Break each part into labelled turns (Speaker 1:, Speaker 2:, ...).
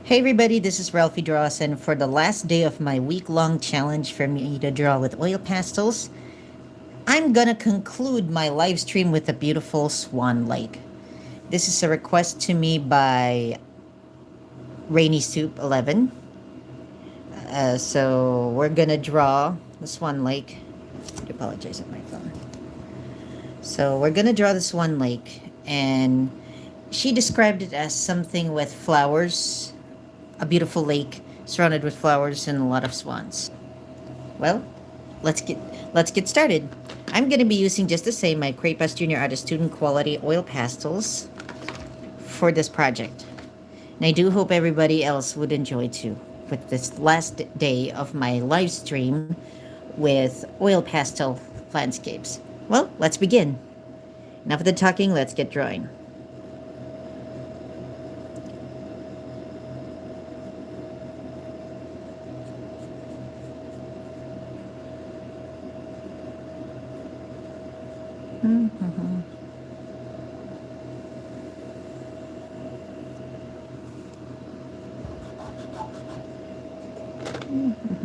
Speaker 1: Hey everybody, this is Ralphy Draws, and for the last day of my week-long challenge for me to draw with oil pastels, I'm gonna conclude my live stream with a beautiful Swan Lake. This is a request to me by Rainy Soup 11. So we're gonna draw the Swan Lake. I apologize on my phone. So we're gonna draw the Swan Lake, and she described it as something with flowers, a beautiful lake surrounded with flowers and a lot of swans. Well, let's get let's get started. I'm going to be using just the same my CrayPas Junior Artist Student Quality Oil Pastels for this project. And I do hope everybody else would enjoy too with this last day of my live stream with oil pastel landscapes. Well, let's begin. Enough of the talking, let's get drawing. Mm-hmm. Mm-hmm.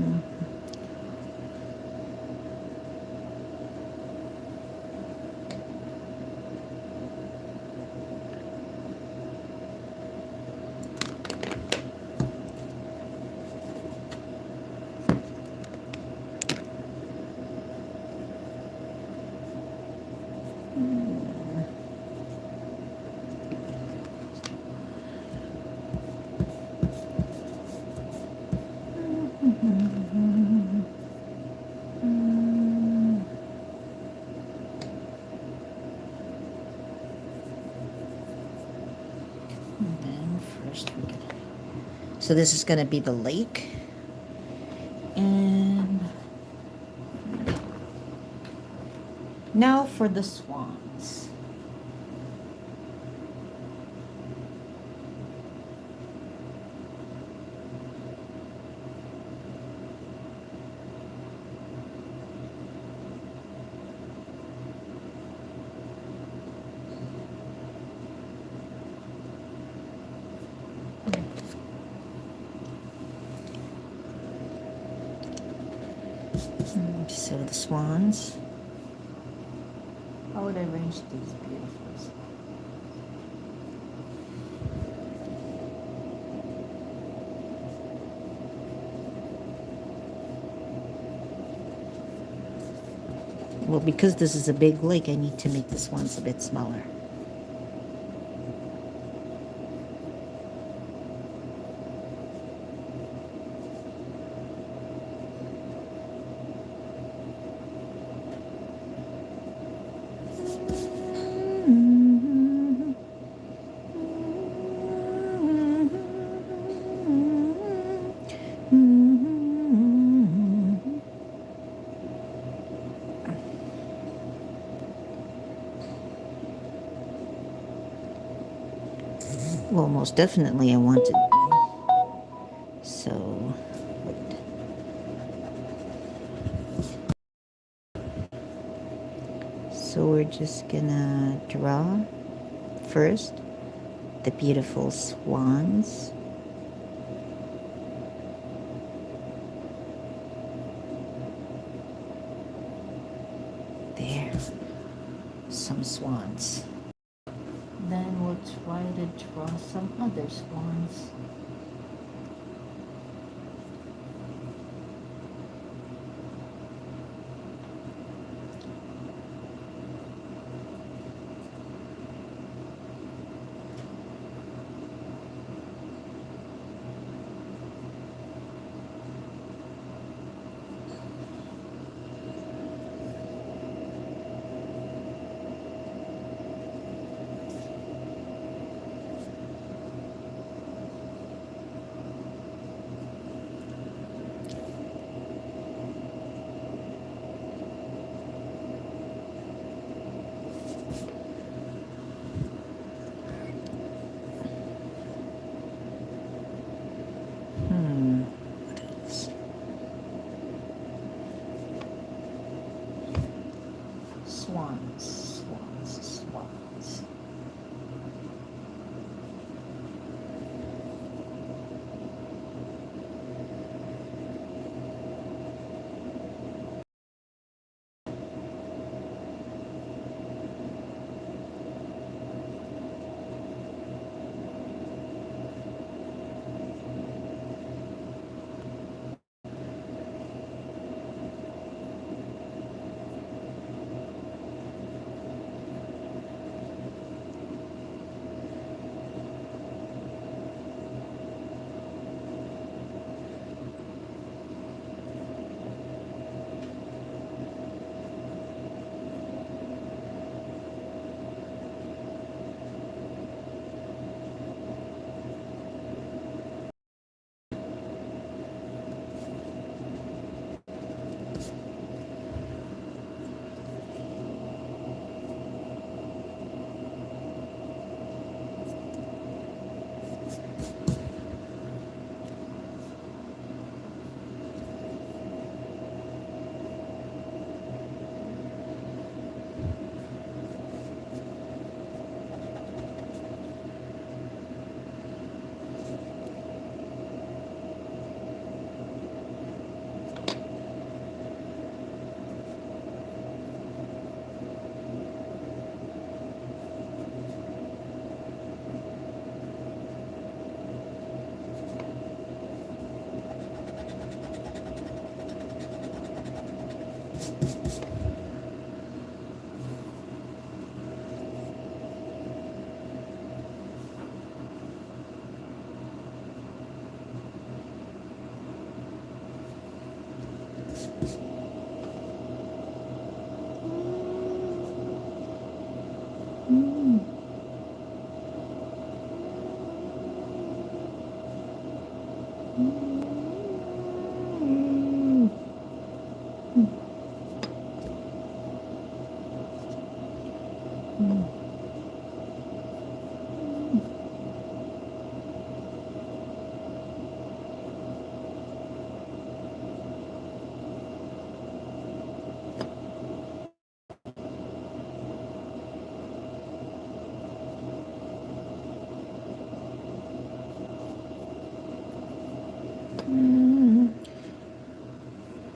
Speaker 1: And then first we're gonna. So this is gonna be the lake, and now for the swans. So the swans. How would I arrange these beautifuls? Well, because this is a big lake, I need to make the swans a bit smaller. Well, most definitely I want it. So, wait. So we're just gonna draw first the beautiful swans. There, some swans. Then we'll try to draw some other swans. Swans, swans, swans.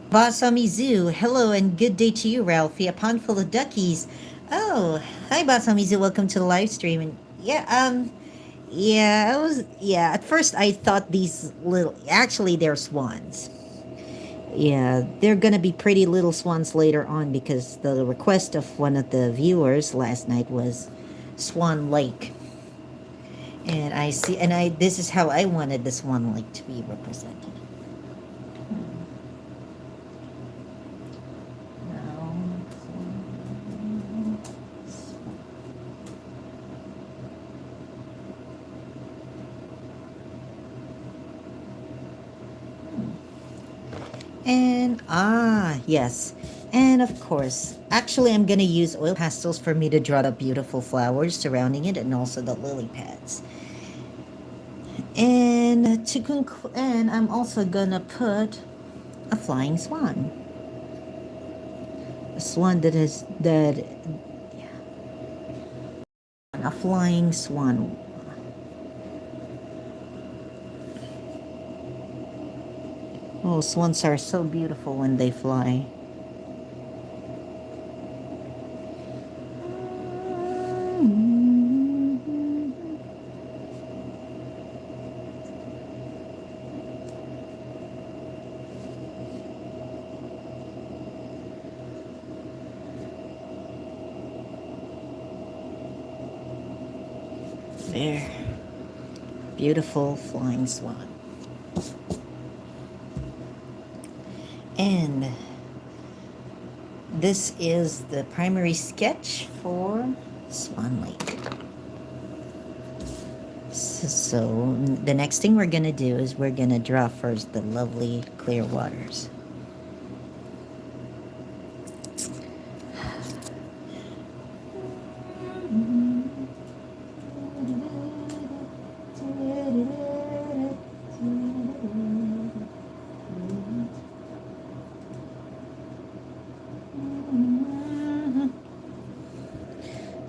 Speaker 1: Basamizu, hello and good day to you, Ralphie. A pond full of duckies. Oh, hi, Basamizu. Welcome to the live stream. And at first I thought these actually they're swans. Yeah, they're gonna be pretty little swans later on because the request of one of the viewers last night was Swan Lake. And this is how I wanted the Swan Lake to be represented. And yes. And of course, actually I'm going to use oil pastels for me to draw the beautiful flowers surrounding it and also the lily pads. And to conclude, and I'm also going to put a flying swan. A swan a flying swan. Oh, swans are so beautiful when they fly. There. Beautiful flying swan. And this is the primary sketch for Swan Lake. So the next thing we're going to do is we're going to draw first the lovely clear waters.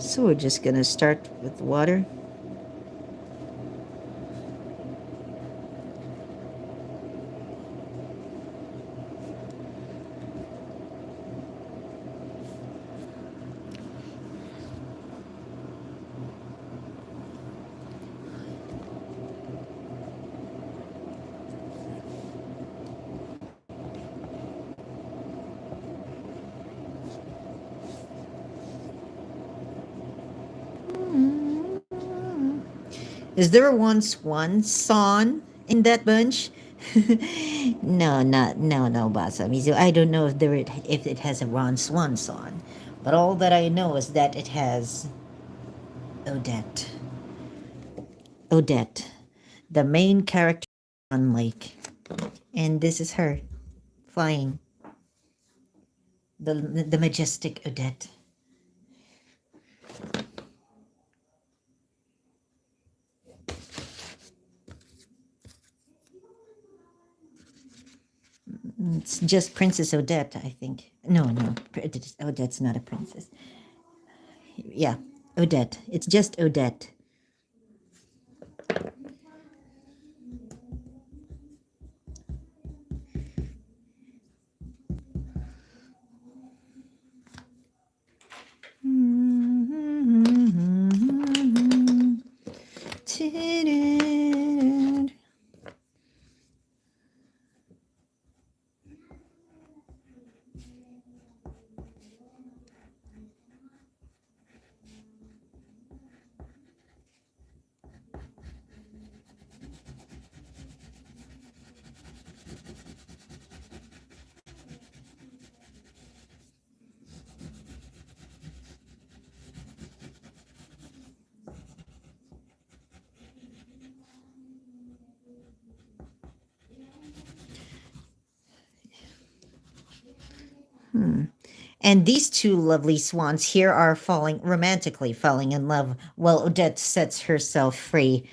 Speaker 1: So we're just going to start with water. Is there one swan song in that bunch? No, Basamizu. I don't know if it has a Ron Swan song, but all that I know is that it has Odette. Odette, the main character on Lake, and this is her flying. The majestic Odette. It's just Princess Odette, I think. No, Odette's not a princess. Yeah, Odette. It's just Odette. And these two lovely swans here are romantically falling in love while Odette sets herself free.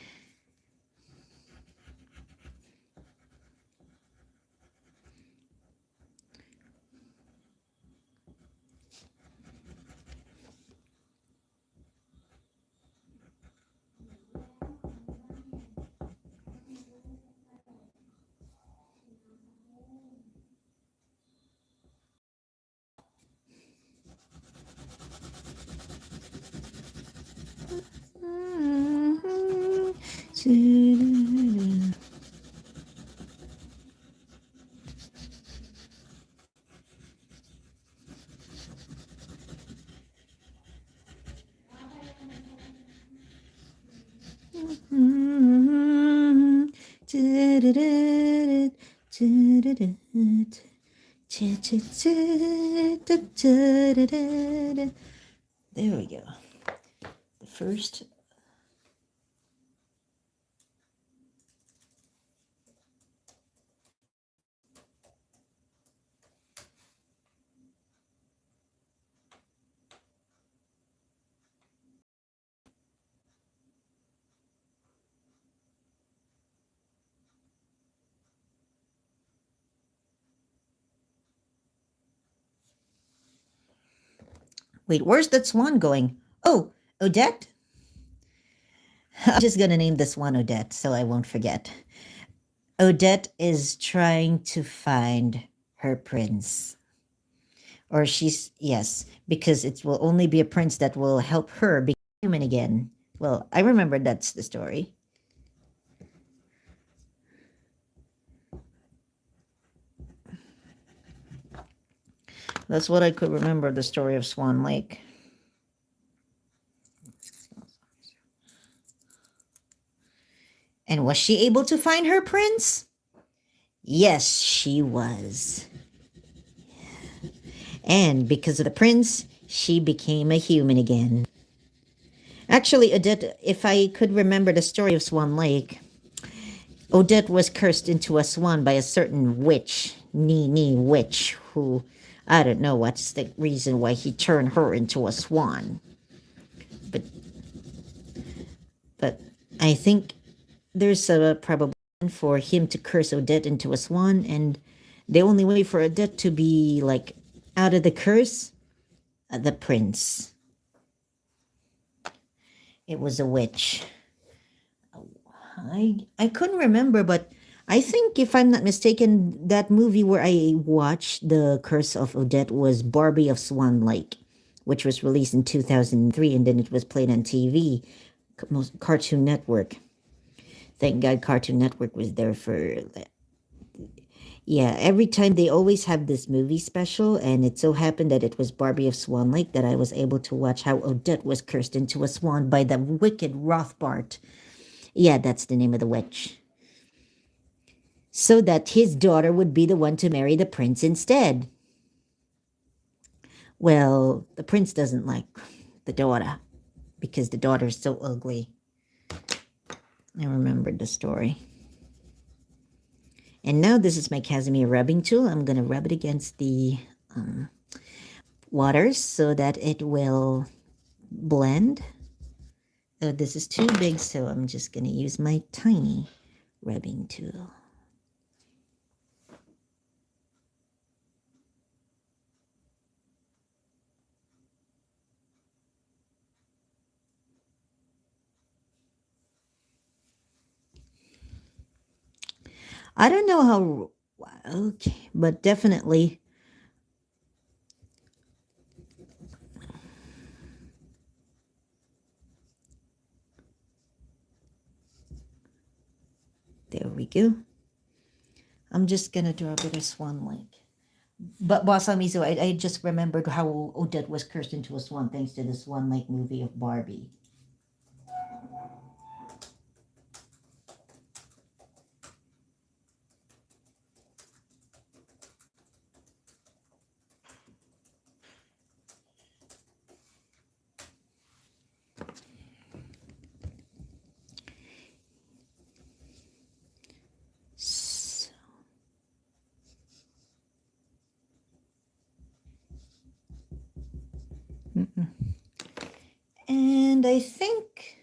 Speaker 1: There we go. The first. Wait, where's that swan going? Oh, Odette? I'm just gonna name this one Odette so I won't forget. Odette is trying to find her prince. Or yes, because it will only be a prince that will help her become human again. Well, I remember that's the story. That's what I could remember, the story of Swan Lake. And was she able to find her prince? Yes, she was. And because of the prince, she became a human again. Actually, Odette, if I could remember the story of Swan Lake, Odette was cursed into a swan by a certain witch, Nini witch, who, I don't know what's the reason why he turned her into a swan. But I think there's a probable for him to curse Odette into a swan, and the only way for Odette to be like out of the curse, the prince. It was a witch. I couldn't remember, but I think if I'm not mistaken, that movie where I watched The Curse of Odette was Barbie of Swan Lake, which was released in 2003, and then it was played on TV, Cartoon Network. Thank God Cartoon Network was there for that. Yeah, every time they always have this movie special, and it so happened that it was Barbie of Swan Lake that I was able to watch how Odette was cursed into a swan by the wicked Rothbart. Yeah, that's the name of the witch. So that his daughter would be the one to marry the prince instead. Well, the prince doesn't like the daughter because the daughter's so ugly. I remembered the story. And now this is my Casimir rubbing tool. I'm going to rub it against the waters so that it will blend. Oh, this is too big, so I'm just going to use my tiny rubbing tool. I don't know how, okay, but definitely. There we go. I'm just going to draw a bit of Swan Lake. But Basamizo, I just remembered how Odette was cursed into a swan thanks to the Swan Lake movie of Barbie. And I think,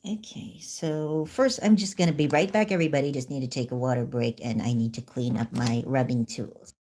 Speaker 1: okay, so first I'm just going to be right back, everybody. Just need to take a water break, and I need to clean up my rubbing tools.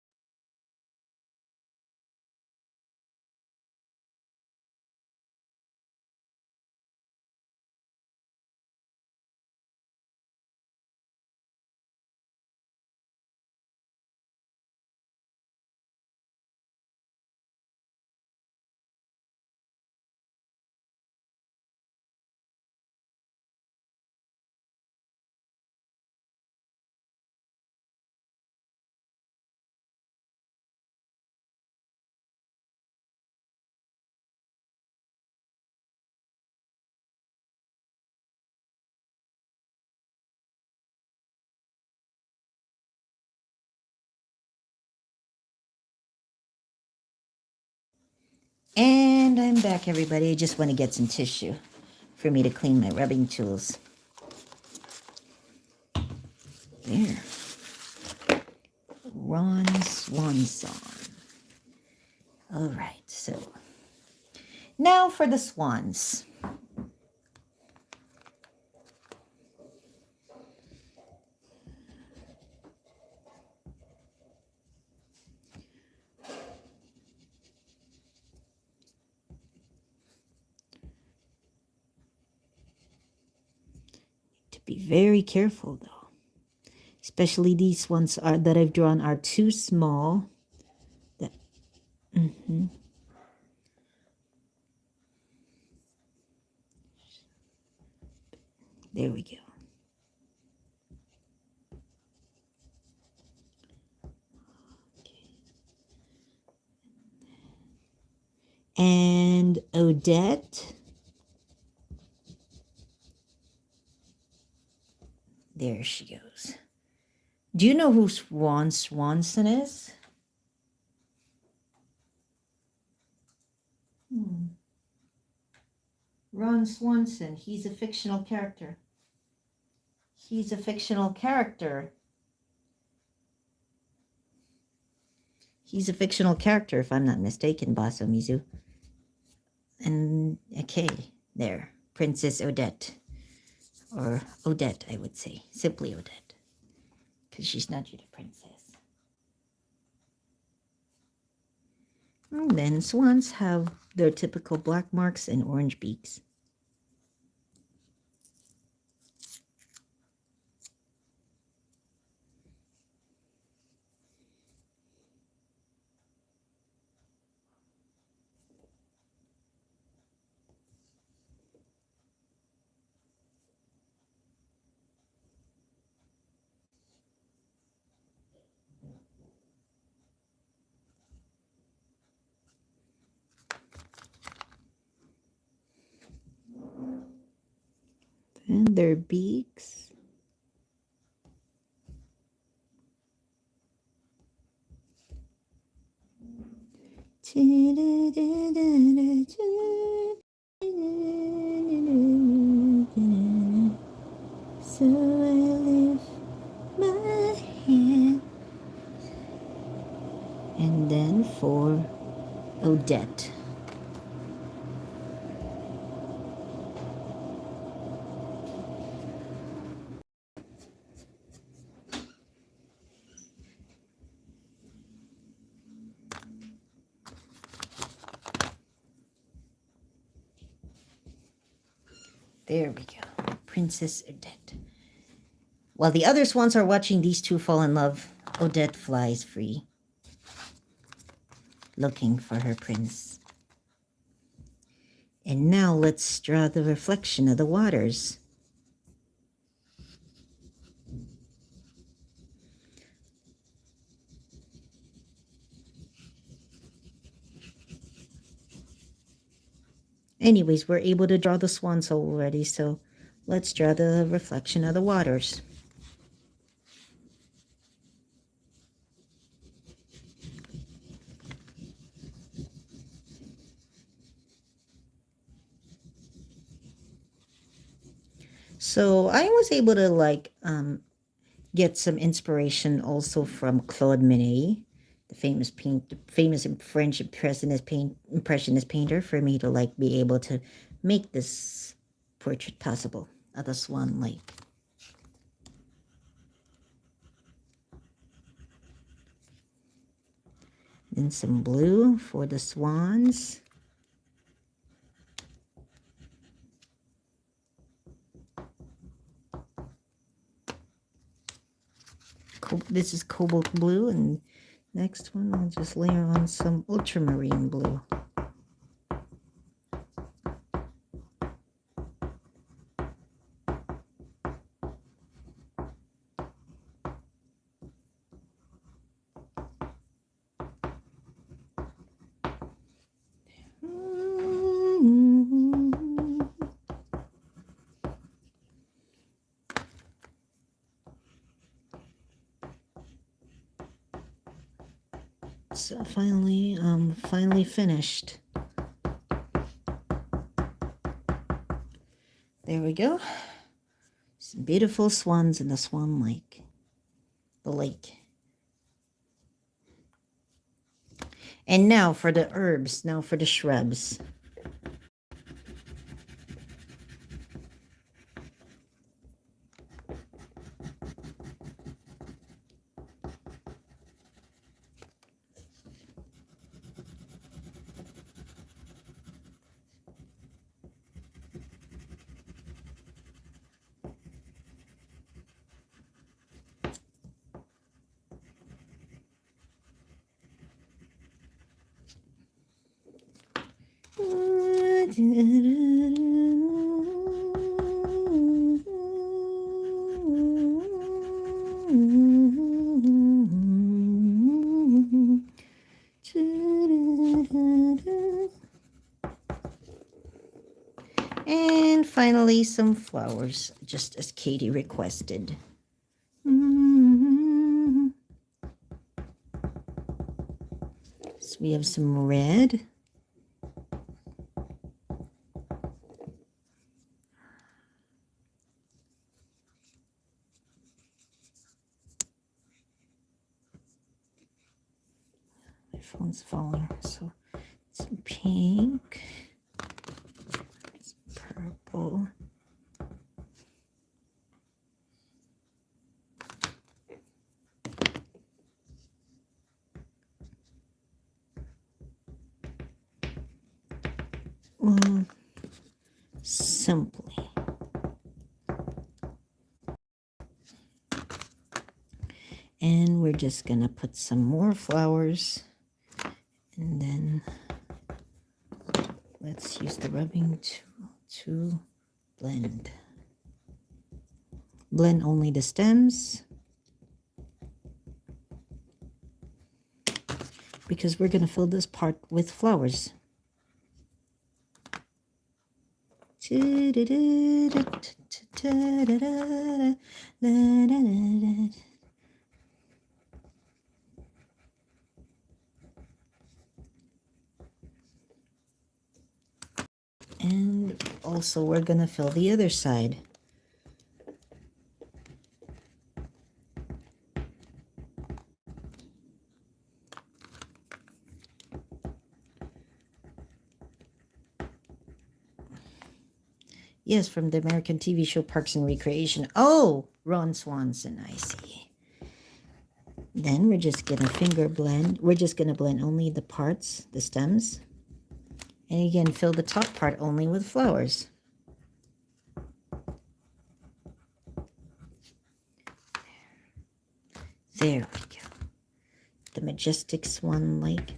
Speaker 1: And I'm back, everybody. I just want to get some tissue for me to clean my rubbing tools. There. Swan song. All right, so now for the swans. To be very careful, though. Especially these ones that I've drawn are too small. There we go. Okay. And Odette. There she goes. Do you know who Swanson is? Ron Swanson. He's a fictional character. He's a fictional character. He's a fictional character, if I'm not mistaken, Basso Mizu. And, okay, there. Princess Odette. Or Odette, I would say. Simply Odette. Because she's not yet a princess. And then swans have their typical black marks and orange beaks. And their beaks. So I lift my hand. And then for Odette. There we go. Princess Odette. While the other swans are watching these two fall in love, Odette flies free, looking for her prince. And now let's draw the reflection of the waters. Anyways, we're able to draw the swans already, so let's draw the reflection of the waters. So I was able to get some inspiration also from Claude Monet, the famous French impressionist painter, for me to like be able to make this portrait possible of the Swan Lake. Then some blue for the swans. This is cobalt blue, and next one I'll just layer on some ultramarine blue. So finally finished. There we go. Some beautiful swans in the Swan Lake. The lake. And now for the herbs, now for the shrubs. And finally, some flowers, just as Katie requested. So we have some red. My phone's falling, so some pink. Purple. Simply. And we're just gonna put some more flowers, and then let's use the rubbing tool to blend. Blend only the stems, because we're going to fill this part with flowers. And also we're going to fill the other side. Yes, from the American TV show Parks and Recreation. Oh, Ron Swanson, I see. Then we're just going to finger blend. We're just going to blend only the parts, the stems. And again, fill the top part only with flowers. There we go. The majestic Swan Lake.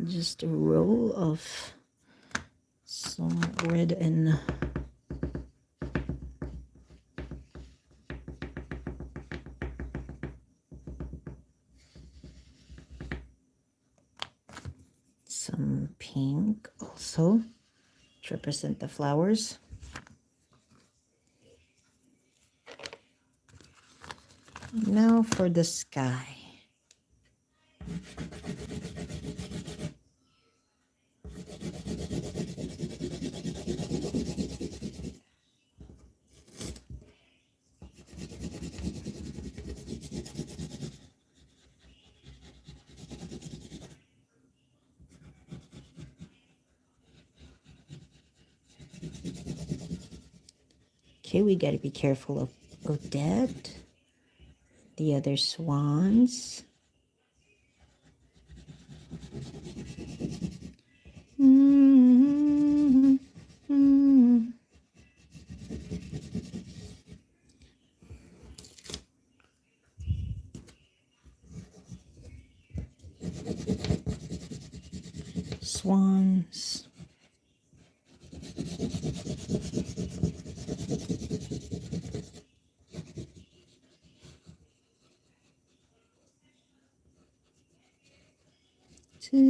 Speaker 1: Just a row of some red and some pink also. to represent the flowers. Now for the sky. Okay, we got to be careful of Odette, the other swans. Swans. Too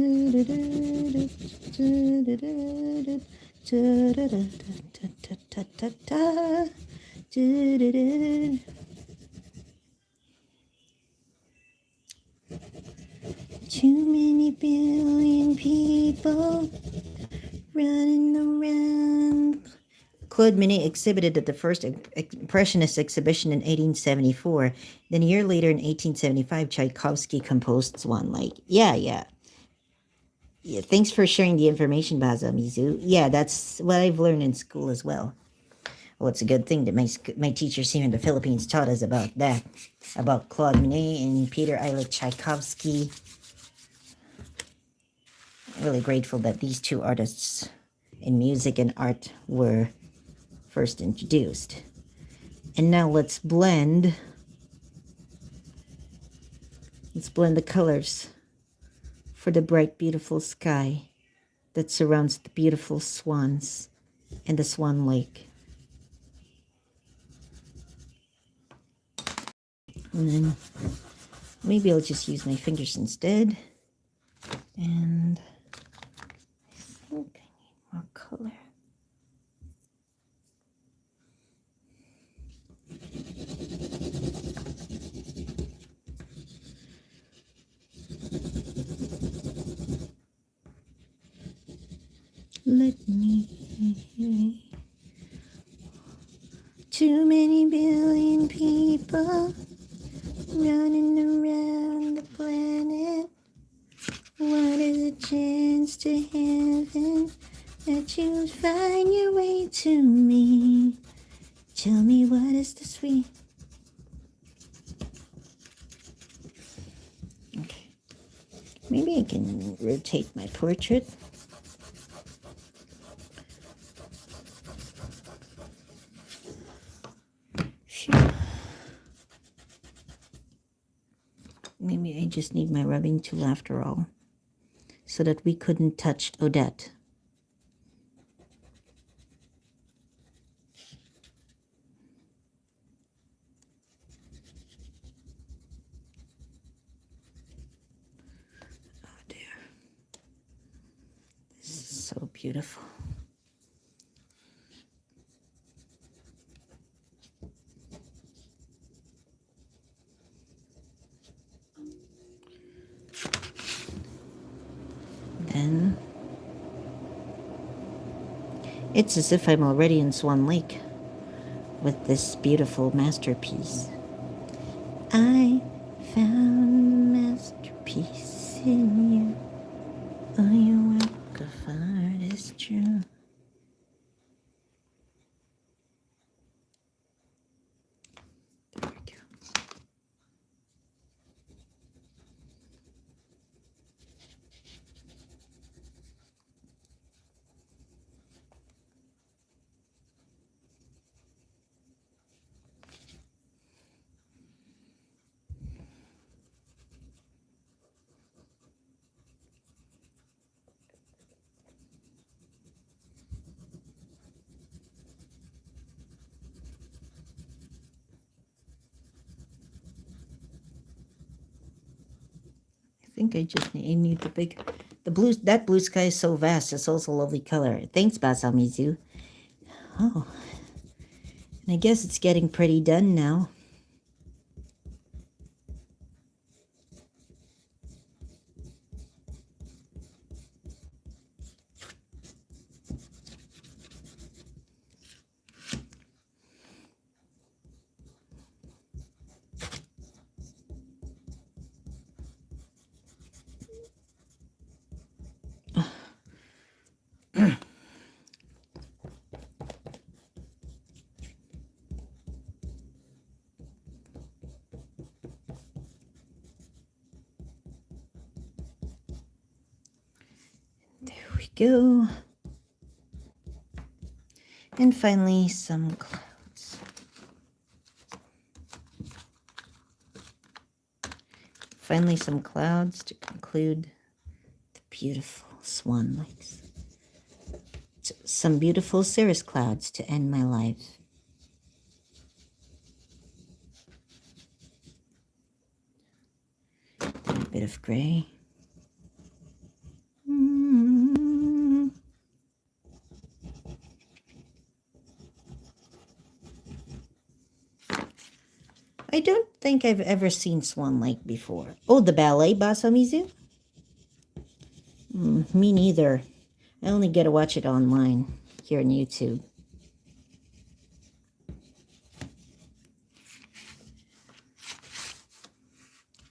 Speaker 1: many billion people running around. Claude Monet exhibited at the first Impressionist exhibition in 1874. Then a year later, in 1875, Tchaikovsky composed Swan Lake. Yeah. Thanks for sharing the information, Baza Mizu. Yeah, that's what I've learned in school as well. Well, it's a good thing that my teachers here in the Philippines taught us about that, about Claude Monet and Peter Ilich Tchaikovsky. Really grateful that these two artists in music and art were first introduced. And now let's blend the colors for the bright, beautiful sky that surrounds the beautiful swans and the Swan Lake. And then maybe I'll just use my fingers instead. And I think I need more color. Let me. Too many billion people running around the planet. What is a chance to heaven that you'll find your way to me? Tell me what is the sweet. Okay. Maybe I can rotate my portrait. Maybe I just need my rubbing tool after all, so that we couldn't touch Odette. Oh dear. This is so beautiful. Then it's as if I'm already in Swan Lake with this beautiful masterpiece. I found a masterpiece in you. Oh, your work of art is true. There we go. I think I just need the That blue sky is so vast. It's also a lovely color. Thanks, Basamizu. Oh, and I guess it's getting pretty done now. There we go. And finally, some clouds. Finally, some clouds to conclude the beautiful Swan Lakes. Some beautiful cirrus clouds to end my life. A bit of gray. I don't think I've ever seen Swan Lake before. Oh, the ballet, Basamizu? Me neither. I only get to watch it online here on YouTube.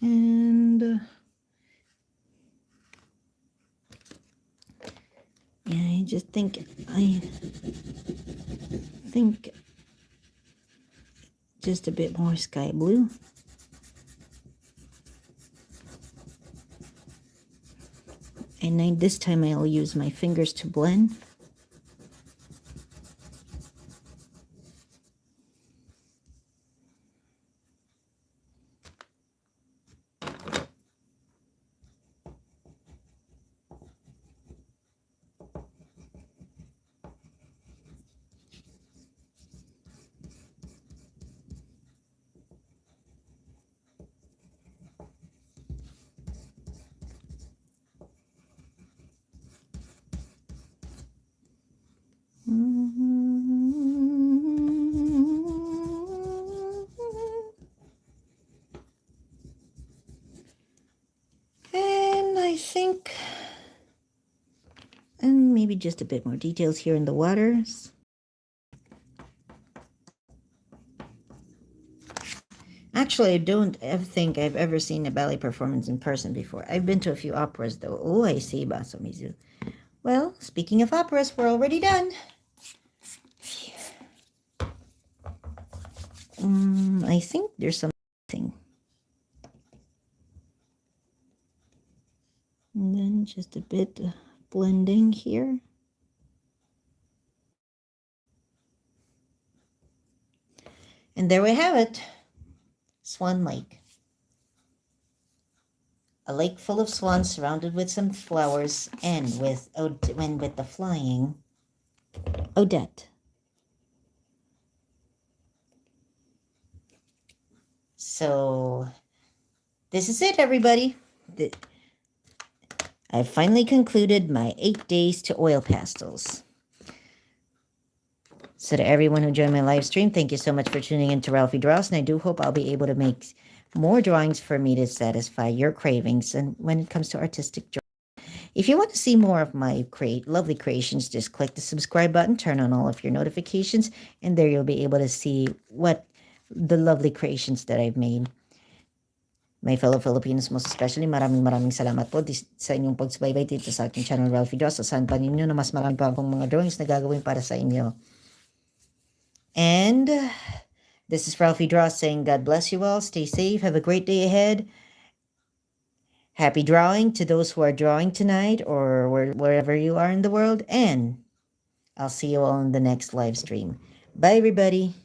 Speaker 1: And yeah, I just think just a bit more sky blue. And this time I'll use my fingers to blend. And I think, and maybe just a bit more details here in the waters. Actually, I don't think I've ever seen a ballet performance in person before. I've been to a few operas, though. Oh, I see, Basamizu. Well, speaking of operas, we're already done. I think there's something. And then just a bit of blending here. And there we have it. Swan Lake. A lake full of swans surrounded with some flowers and with the flying Odette. So this is it, everybody. I've finally concluded my 8 days to oil pastels. So to everyone who joined my live stream, thank you so much for tuning in to Ralphy Draws, and I do hope I'll be able to make more drawings for me to satisfy your cravings and when it comes to artistic drawing. If you want to see more of my lovely creations, just click the subscribe button, turn on all of your notifications, and there you'll be able to see what the lovely creations that I've made. My fellow Filipinos, most especially, maraming salamat po sa inyong pagsubaybay dito sa aking channel, Ralphy Draws. Asahan pa ninyo na mas marami pa akong mga drawings na gagawin para sa inyo. And this is Ralphy Draws saying God bless you all. Stay safe. Have a great day ahead. Happy drawing to those who are drawing tonight or wherever you are in the world. And I'll see you all in the next live stream. Bye, everybody.